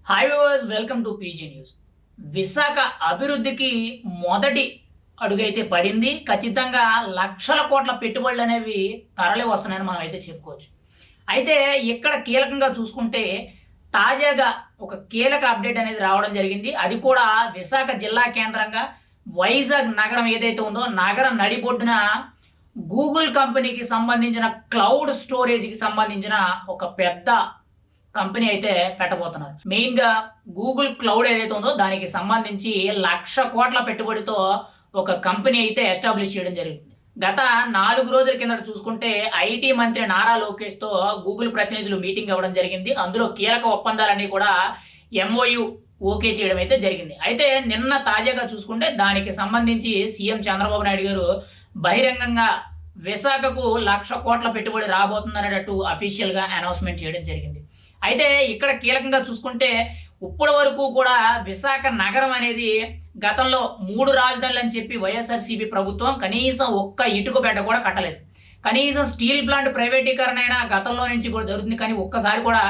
Hi viewers, welcome to PG news. Visakha అభివృద్ధికి మొదటి అడుగైతే పడింది. ఖచ్చితంగా లక్షల కోట్ల పెట్టుబడులు అనేవి తరలి వస్తున్నాయని మనం అయితే చెప్పుకోవచ్చు. అయితే ఇక్కడ కీలకంగా చూసుకుంటే తాజాగా ఒక కీలక అప్డేట్ అనేది రావడం జరిగింది. అది కూడా విశాఖ జిల్లా కేంద్రంగా వైజాగ్ నగరం ఏదైతే ఉందో నగరం నడిబొడ్డున గూగుల్ కంపెనీకి సంబంధించిన క్లౌడ్ స్టోరేజ్కి సంబంధించిన ఒక పెద్ద కంపెనీ అయితే పెట్టబోతున్నారు. మెయిన్ గా గూగుల్ క్లౌడ్ ఏదైతే ఉందో దానికి సంబంధించి 1,00,000 కోట్ల పెట్టుబడితో ఒక కంపెనీ అయితే ఎస్టాబ్లిష్ చేయడం జరిగింది. గత 4 రోజుల కిందట చూసుకుంటే ఐటీ మంత్రి నారా లోకేష్ తో గూగుల్ ప్రతినిధులు మీటింగ్ అవ్వడం జరిగింది. అందులో కీలక ఒప్పందాలన్నీ కూడా ఎంఓయు ఓకే చేయడం అయితే జరిగింది. అయితే నిన్న తాజాగా చూసుకుంటే దానికి సంబంధించి సీఎం చంద్రబాబు నాయుడు గారు బహిరంగంగా విశాఖకు 1,00,000 కోట్ల పెట్టుబడి రాబోతుందనేటట్టు అఫీషియల్ గా అనౌన్స్మెంట్ చేయడం జరిగింది. అయితే ఇక్కడ కీలకంగా చూసుకుంటే ఇప్పటి వరకు కూడా విశాఖ నగరం అనేది గతంలో 3 రాజధానులు అని చెప్పి వైఎస్ఆర్సీపీ ప్రభుత్వం కనీసం ఒక్క ఇటుక బెడ్డ కూడా కట్టలేదు. కనీసం స్టీల్ ప్లాంట్ ప్రైవేటీకరణ అయినా గతంలో నుంచి కూడా జరుగుతుంది, కానీ ఒక్కసారి కూడా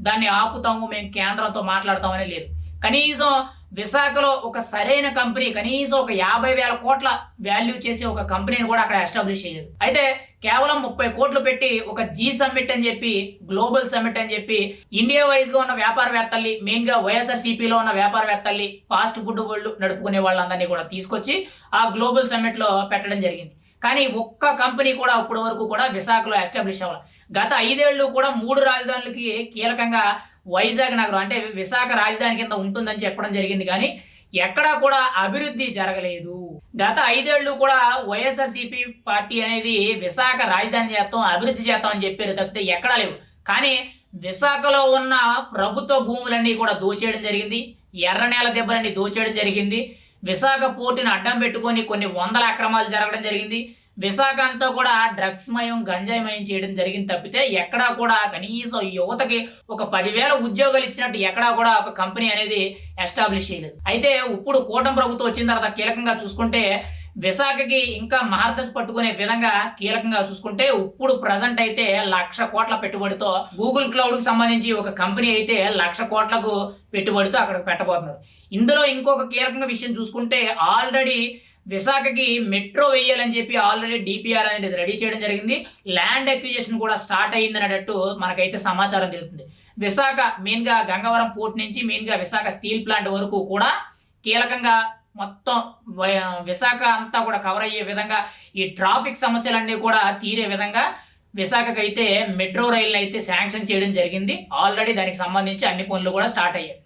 దాన్ని ఆపుతాము, మేము కేంద్రంతో మాట్లాడతామని లేదు. కనీసం విశాఖలో ఒక సరైన కంపెనీ, కనీసం ఒక 50,000 కోట్ల వాల్యూ చేసే ఒక కంపెనీని కూడా అక్కడ ఎస్టాబ్లిష్ చేయలేదు. అయితే కేవలం 30 కోట్లు పెట్టి ఒక జీ సమ్మిట్ అని చెప్పి, గ్లోబల్ సమ్మిట్ అని చెప్పి ఇండియా వైజ్ గా ఉన్న వ్యాపారవేత్తల్ని, మెయిన్ గా వైఎస్ఆర్సీపీలో ఉన్న వ్యాపారవేత్తల్ని, ఫాస్ట్ ఫుడ్ వాళ్ళు నడుపుకునే వాళ్ళందరినీ కూడా తీసుకొచ్చి ఆ గ్లోబల్ సమ్మిట్ లో పెట్టడం జరిగింది. కానీ ఒక్క కంపెనీ కూడా ఇప్పటి వరకు కూడా విశాఖలో ఎస్టాబ్లిష్ అవ్వాలి. గత 5 ఏళ్ళు కూడా 3 రాజధానులకి కీలకంగా వైజాగ్ నగరం అంటే విశాఖ రాజధాని కింద ఉంటుందని చెప్పడం జరిగింది, కానీ ఎక్కడా కూడా అభివృద్ధి జరగలేదు. గత 5 ఏళ్ళు కూడా వైఎస్ఆర్సీపీ పార్టీ అనేది విశాఖ రాజధాని చేస్తాం, అభివృద్ధి చేస్తాం అని చెప్పారు తప్పితే ఎక్కడా లేవు. కానీ విశాఖలో ఉన్న ప్రభుత్వ భూములన్నీ కూడా దోచేయడం జరిగింది, ఎర్ర నేల దెబ్బలన్నీ దోచేయడం జరిగింది. విశాఖ పోర్టుని అడ్డం పెట్టుకొని కొన్ని వందల అక్రమాలు జరగడం జరిగింది. విశాఖ అంతా కూడా డ్రగ్స్ మయం, గంజాయి మయం చేయడం జరిగింది తప్పితే ఎక్కడా కూడా కనీసం యువతకి ఒక 10,000 ఉద్యోగాలు ఇచ్చినట్టు ఎక్కడా కూడా ఒక కంపెనీ అనేది ఎస్టాబ్లిష్ చేయలేదు. అయితే ఇప్పుడు కూటమి ప్రభుత్వం వచ్చిన తర్వాత కీలకంగా చూసుకుంటే విశాఖకి ఇంకా మహర్దశ పట్టుకునే విధంగా కీలకంగా చూసుకుంటే ఇప్పుడు ప్రజెంట్ అయితే 1,00,000 కోట్ల పెట్టుబడితో గూగుల్ క్లౌడ్ కి సంబంధించి ఒక కంపెనీ అయితే 1,00,000 కోట్లకు పెట్టుబడితో అక్కడ పెట్టబోతున్నారు. ఇందులో ఇంకొక కీలకంగా విషయం చూసుకుంటే ఆల్రెడీ విశాఖకి మెట్రో వేయాలని చెప్పి ఆల్రెడీ డిపిఆర్ అనేది రెడీ చేయడం జరిగింది. ల్యాండ్ అక్విజిషన్ కూడా స్టార్ట్ అయ్యింది అనేటట్టు మనకైతే సమాచారం తెలుస్తుంది. విశాఖ మెయిన్ గా గంగవరం పోర్ట్ నుంచి మెయిన్ గా విశాఖ స్టీల్ ప్లాంట్ వరకు కూడా కీలకంగా మొత్తం విశాఖ అంతా కూడా కవర్ అయ్యే విధంగా ఈ ట్రాఫిక్ సమస్యలన్నీ కూడా తీరే విధంగా విశాఖకి అయితే మెట్రో రైలు అయితే శాంక్షన్ చేయడం జరిగింది. ఆల్రెడీ దానికి సంబంధించి అన్ని పనులు కూడా స్టార్ట్ అయ్యాయి.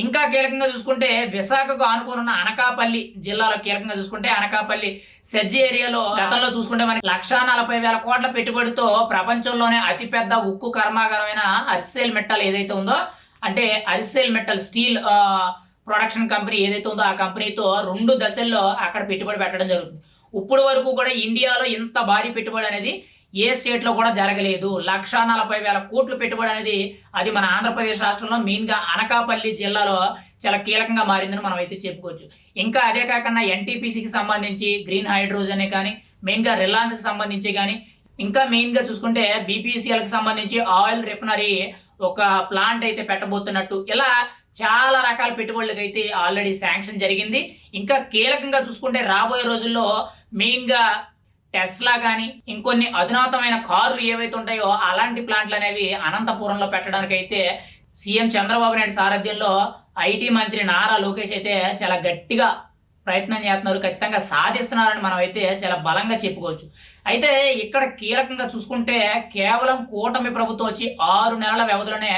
ఇంకా కీలకంగా చూసుకుంటే విశాఖకు ఆనుకున్న అనకాపల్లి జిల్లాలో కీలకంగా చూసుకుంటే అనకాపల్లి సెజ్జి ఏరియాలో గతంలో చూసుకుంటే మనకి 1,40,000 కోట్ల పెట్టుబడితో ప్రపంచంలోనే అతిపెద్ద ఉక్కు కర్మాగారమైన అరిసెల్ మెటల్ ఏదైతే ఉందో, అంటే అరిసెల్ మెటల్ స్టీల్ ప్రొడక్షన్ కంపెనీ ఏదైతే ఉందో ఆ కంపెనీతో 2 దశల్లో అక్కడ పెట్టుబడి పెట్టడం జరుగుతుంది. ఇప్పుడు వరకు కూడా ఇండియాలో ఇంత భారీ పెట్టుబడి అనేది ఏ స్టేట్ లో కూడా జరగలేదు. 1,40,000 కోట్లు పెట్టుబడి అనేది అది మన ఆంధ్రప్రదేశ్ రాష్ట్రంలో మెయిన్ గా అనకాపల్లి జిల్లాలో చాలా కీలకంగా మారిందని మనం అయితే చెప్పుకోవచ్చు. ఇంకా అదే కాకుండా ఎన్టీపీసీకి సంబంధించి గ్రీన్ హైడ్రోజన్ కానీ, మెయిన్ గా రిలయన్స్ కి సంబంధించి కానీ, ఇంకా మెయిన్ గా చూసుకుంటే బీపీసీఎల్ కి సంబంధించి ఆయిల్ రిఫైనరీ ఒక ప్లాంట్ అయితే పెట్టబోతున్నట్టు ఇలా చాలా రకాల పెట్టుబడులకు అయితే ఆల్రెడీ శాంక్షన్ జరిగింది. ఇంకా కీలకంగా చూసుకుంటే రాబోయే రోజుల్లో మెయిన్ గా టెస్లా కానీ ఇంకొన్ని అధునాతమైన కార్లు ఏవైతే ఉంటాయో అలాంటి ప్లాంట్లు అనేవి అనంతపురంలో పెట్టడానికి అయితే సీఎం చంద్రబాబు నాయుడు సారథ్యంలో ఐటీ మంత్రి నారా లోకేష్ అయితే చాలా గట్టిగా ప్రయత్నం చేస్తున్నారు. ఖచ్చితంగా సాధిస్తున్నారని మనం అయితే చాలా బలంగా చెప్పుకోవచ్చు. అయితే ఇక్కడ కీలకంగా చూసుకుంటే కేవలం కూటమి ప్రభుత్వం వచ్చి 6 నెలల వ్యవధిలోనే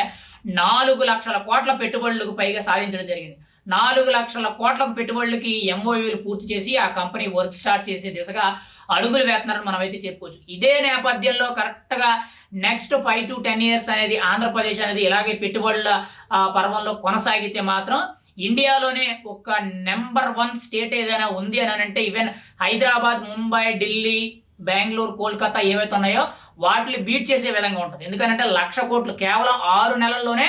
4,00,000 కోట్ల పెట్టుబడులకు పైగా సాధించడం జరిగింది. 4,00,000 కోట్ల పెట్టుబడులకి ఎంఓయూలు పూర్తి చేసి ఆ కంపెనీ వర్క్ స్టార్ట్ చేసే దిశగా అడుగులు వేస్తున్నారని మనం అయితే చెప్పుకోవచ్చు. ఇదే నేపథ్యంలో కరెక్ట్గా నెక్స్ట్ 5 to 10 years అనేది ఆంధ్రప్రదేశ్ అనేది ఇలాగే పెట్టుబడుల పర్వంలో కొనసాగితే మాత్రం ఇండియాలోనే ఒక నెంబర్ 1 స్టేట్ ఏదైనా ఉంది అని అంటే ఈవెన్ హైదరాబాద్, ముంబై, ఢిల్లీ, బెంగళూరు, కోల్కతా ఏవైతే ఉన్నాయో వాటిని బీట్ చేసే విధంగా ఉంటుంది. ఎందుకంటే 1,00,000 కోట్లు కేవలం 6 నెలల్లోనే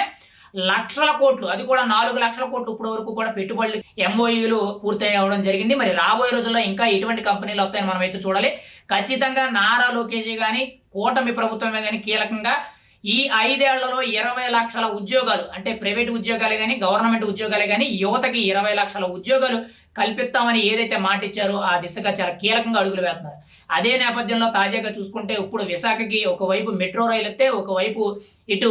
1,00,000 కోట్లు, అది కూడా 4,00,000 కోట్లు ఇప్పటి వరకు కూడా పెట్టుబడులు ఎంఓయూలు పూర్తి అవ్వడం జరిగింది. మరి రాబోయే రోజుల్లో ఇంకా ఎటువంటి కంపెనీలు వస్తాయని మనం అయితే చూడాలి. ఖచ్చితంగా నారా లోకేష్ కానీ కూటమి ప్రభుత్వమే కానీ కీలకంగా ఈ 5 ఏళ్లలో 20 లక్షల ఉద్యోగాలు అంటే ప్రైవేట్ ఉద్యోగాలే గాని, గవర్నమెంట్ ఉద్యోగాలే గాని యువతకి 20 లక్షల ఉద్యోగాలు కల్పిస్తామని ఏదైతే మాట ఇచ్చారో ఆ దిశగా చాలా కీలకంగా అడుగులు వేస్తున్నారు. అదే నేపథ్యంలో తాజాగా చూసుకుంటే ఇప్పుడు విశాఖకి ఒకవైపు మెట్రో రైలు వస్తే, ఒకవైపు ఇటు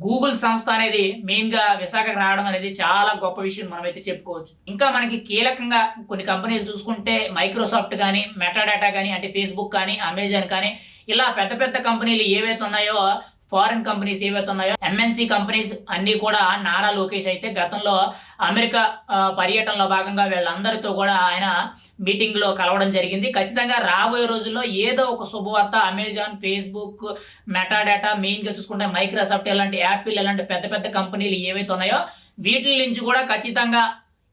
గూగుల్ సంస్థ అనేది మెయిన్‌గా విశాఖకి రావడం అనేది చాలా గొప్ప విషయం మనమైతే చెప్పుకోవచ్చు. ఇంకా మనకి కీలకంగా కొన్ని కంపెనీలు చూసుకుంటే మైక్రోసాఫ్ట్ గాని, మెటాడాటా గాని అంటే ఫేస్‌బుక్ కానీ, అమెజాన్ కానీ ఇలా పెద్ద పెద్ద కంపెనీలు ఏవైతే ఉన్నాయో ఫారిన్ కంపెనీస్ ఏవైతే ఉన్నాయో ఎంఎన్‌సి కంపెనీస్ అన్నీ కూడా నారా లోకేష్ అయితే గతంలో అమెరికా పర్యటనలో భాగంగా వీళ్ళందరితో కూడా ఆయన మీటింగ్‌లో కలవడం జరిగింది. ఖచ్చితంగా రాబోయే రోజుల్లో ఏదో ఒక శుభవార్త అమెజాన్, ఫేస్‌బుక్, మెటాడాటా మెయిన్‌గా చూసుకుంటే మైక్రోసాఫ్ట్ ఇలాంటి యాపిల్ ఇలాంటి పెద్ద పెద్ద కంపెనీలు ఏవైతే ఉన్నాయో వీటిల నుంచి కూడా ఖచ్చితంగా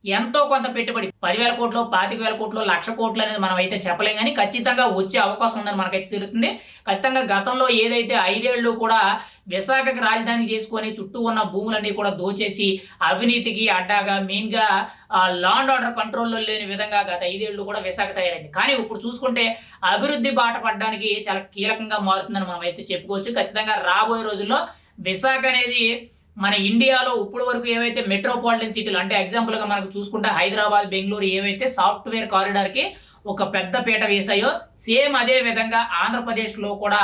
ఎంతో కొంత పెట్టుబడి 10,000 కోట్లు, 25,000 కోట్లు, 1,00,000 కోట్లు అనేది మనం అయితే చెప్పలేం గానీ ఖచ్చితంగా వచ్చే అవకాశం ఉందని మనకైతే తెలుస్తుంది. ఖచ్చితంగా గతంలో ఏదైతే 5 ఏళ్ళు కూడా విశాఖకి రాజధాని చేసుకొని చుట్టూ ఉన్న భూములన్నీ కూడా దోచేసి అవినీతికి అడ్డాగా మెయిన్‌గా లా అండ్ ఆర్డర్ కంట్రోల్‌లో లేని విధంగా గత 5 ఏళ్ళు కూడా విశాఖ తయారైంది. కానీ ఇప్పుడు చూసుకుంటే అభివృద్ధి బాట పడడానికి చాలా కీలకంగా మారుతుందని మనం అయితే చెప్పుకోవచ్చు. ఖచ్చితంగా రాబోయే రోజుల్లో విశాఖ అనేది మన ఇండియాలో ఇప్పటి వరకు ఏవైతే మెట్రోపాలిటన్ సిటీలు అంటే ఎగ్జాంపుల్‌గా మనకు చూసుకుంటే హైదరాబాద్, బెంగుళూరు ఏవైతే సాఫ్ట్‌వేర్ కారిడార్‌కి ఒక పెద్ద పీట వేశాయో సేమ్ అదే విధంగా ఆంధ్రప్రదేశ్‌లో కూడా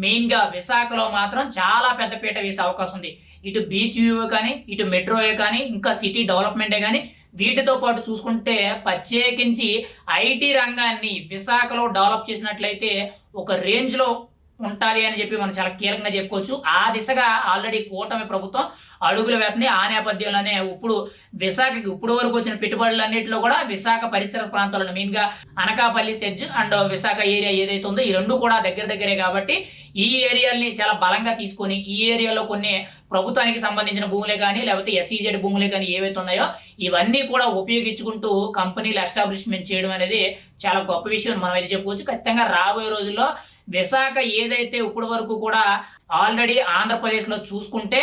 మెయిన్‌గా విశాఖలో మాత్రం చాలా పెద్ద పీట వేసే అవకాశం ఉంది. ఇటు బీచ్ వ్యూ కానీ, ఇటు మెట్రోయే కానీ, ఇంకా సిటీ డెవలప్‌మెంటే గానీ వీటితో పాటు చూసుకుంటే ప్రత్యేకించి ఐటీ రంగాన్ని విశాఖలో డెవలప్ చేసినట్లయితే ఒక రేంజ్‌లో ఉంటాది అని చెప్పి మనం చాలా కీలకంగా చెప్పుకోవచ్చు. ఆ దిశగా ఆల్రెడీ కూటమి ప్రభుత్వం అడుగులు వేస్తుంది. ఆ నేపథ్యంలోనే ఇప్పుడు విశాఖకి ఇప్పుడు వరకు వచ్చిన పెట్టుబడులన్నిటిలో కూడా విశాఖ పరిసర ప్రాంతాలను మెయిన్‌గా Anakapalli, sedge and Visakha area ఏదైతే ఉందో ఈ 2 కూడా దగ్గరే కాబట్టి ఈ ఏరియాల్ని చాలా బలంగా తీసుకొని ఈ ఏరియాలో కొన్ని ప్రభుత్వానికి సంబంధించిన భూములే కానీ లేకపోతే ఎస్ఈజెడ్ భూములే కానీ ఏవైతే ఉన్నాయో ఇవన్నీ కూడా ఉపయోగించుకుంటూ కంపెనీలు ఎస్టాబ్లిష్మెంట్ చేయడం అనేది చాలా గొప్ప విషయం మనం అయితే చెప్పుకోవచ్చు. ఖచ్చితంగా రాబోయే రోజుల్లో విశాఖ ఏదైతే ఇప్పటి వరకు కూడా ఆల్రెడీ ఆంధ్రప్రదేశ్‌లో చూసుకుంటే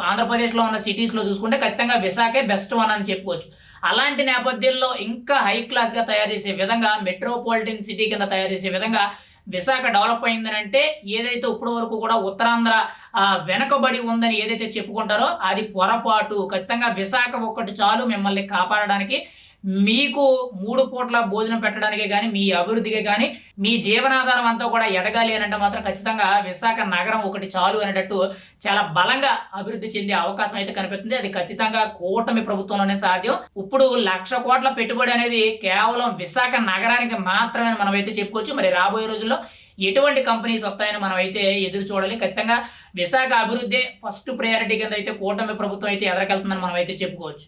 ఆంధ్రప్రదేశ్‌లో ఉన్న సిటీస్‌లో చూసుకుంటే ఖచ్చితంగా విశాఖే బెస్ట్ వన్ అని చెప్పుకోవచ్చు. అలాంటి నేపథ్యంలో ఇంకా హై క్లాస్‌గా తయారు చేసే విధంగా మెట్రోపాలిటన్ సిటీ కింద తయారు చేసే విధంగా విశాఖ డెవలప్ అయిందనంటే ఏదైతే ఇప్పటి వరకు కూడా ఉత్తరాంధ్ర వెనకబడి ఉందని ఏదైతే చెప్పుకుంటారో అది పొరపాటు. ఖచ్చితంగా విశాఖ ఒక్కటి చాలు మిమ్మల్ని కాపాడడానికి. మీకు 3 పూట్ల భోజనం పెట్టడానికే గానీ, మీ అభివృద్ధికే గానీ, మీ జీవనాధారం అంతా కూడా ఎదగాలి అనంటే మాత్రం ఖచ్చితంగా విశాఖ నగరం ఒకటి చాలు అనేటట్టు చాలా బలంగా అభివృద్ధి చెందే అవకాశం అయితే కనిపిస్తుంది. అది ఖచ్చితంగా కూటమి ప్రభుత్వంలోనే సాధ్యం. ఇప్పుడు 1,00,000 కోట్ల పెట్టుబడి అనేది కేవలం విశాఖ నగరానికి మాత్రమే మనమైతే చెప్పుకోవచ్చు. మరి రాబోయే రోజుల్లో ఎటువంటి కంపెనీస్ వస్తాయని మనం అయితే ఎదురు చూడాలి. ఖచ్చితంగా విశాఖ అభివృద్ధి ఫస్ట్ ప్రయారిటీ కింద అయితే కూటమి ప్రభుత్వం అయితే ఎదరికెళ్తుందని మనం అయితే చెప్పుకోవచ్చు.